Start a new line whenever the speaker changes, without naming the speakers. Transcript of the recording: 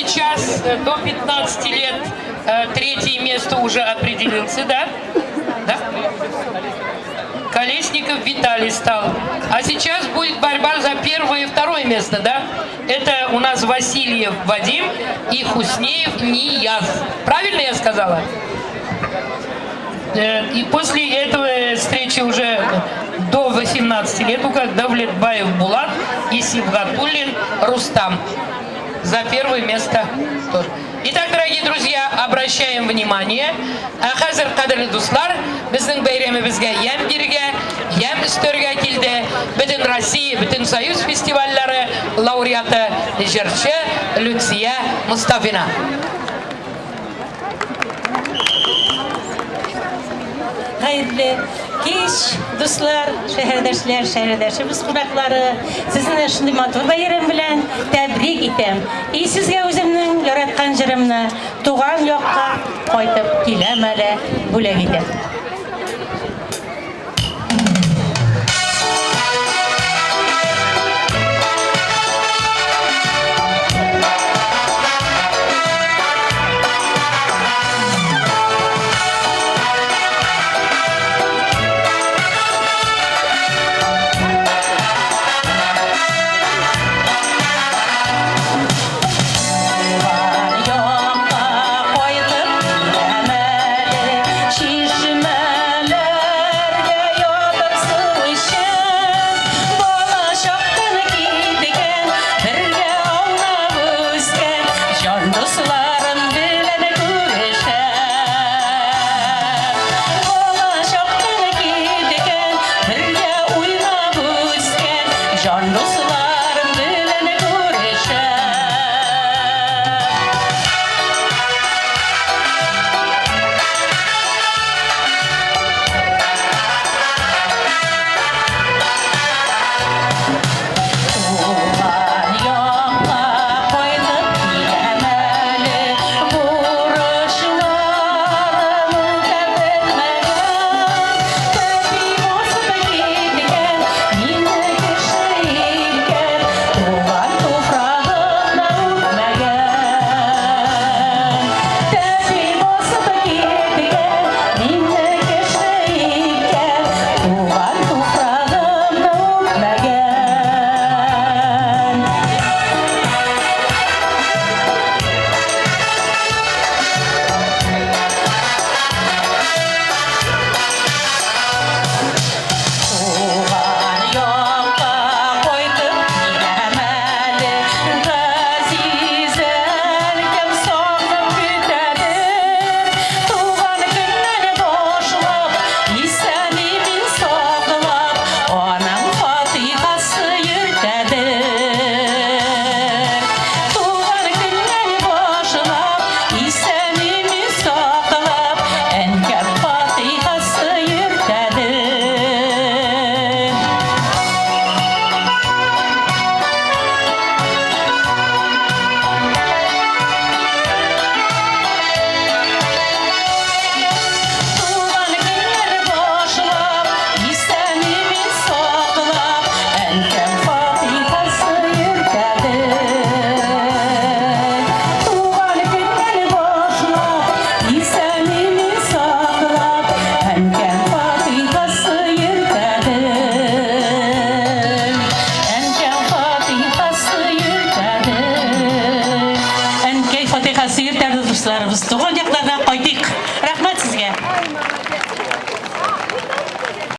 сейчас до 15 лет третье место уже определился, да? Да? Колесников Виталий стал. А сейчас будет борьба за первое и второе место, да? Это у нас Васильев Вадим и Хуснеев Нияз. Правильно я сказала? И после этого встречи уже до 18 лет у Давлетбаев Булат и Сибгатуллин Рустам. За первое место тоже. Итак, дорогие друзья, обращаем внимание. Хазыр кадрлы дуслар, біздің бәйремімізге ям берге, ям үстөрге келді. Бүтін Россия, бүтін Союз фестивальлары лауреаты жыршы Люция Мустафина.
Hayırlı kеш, dostlar, şehirdaşlarımız qonaqlары, sizni shunday matbuot bayram bilan tabrik etem. Sizga o'zimning yaratgan jirimni tug'an yoqqa qaytib kelamali bo'lak etem. Tuğan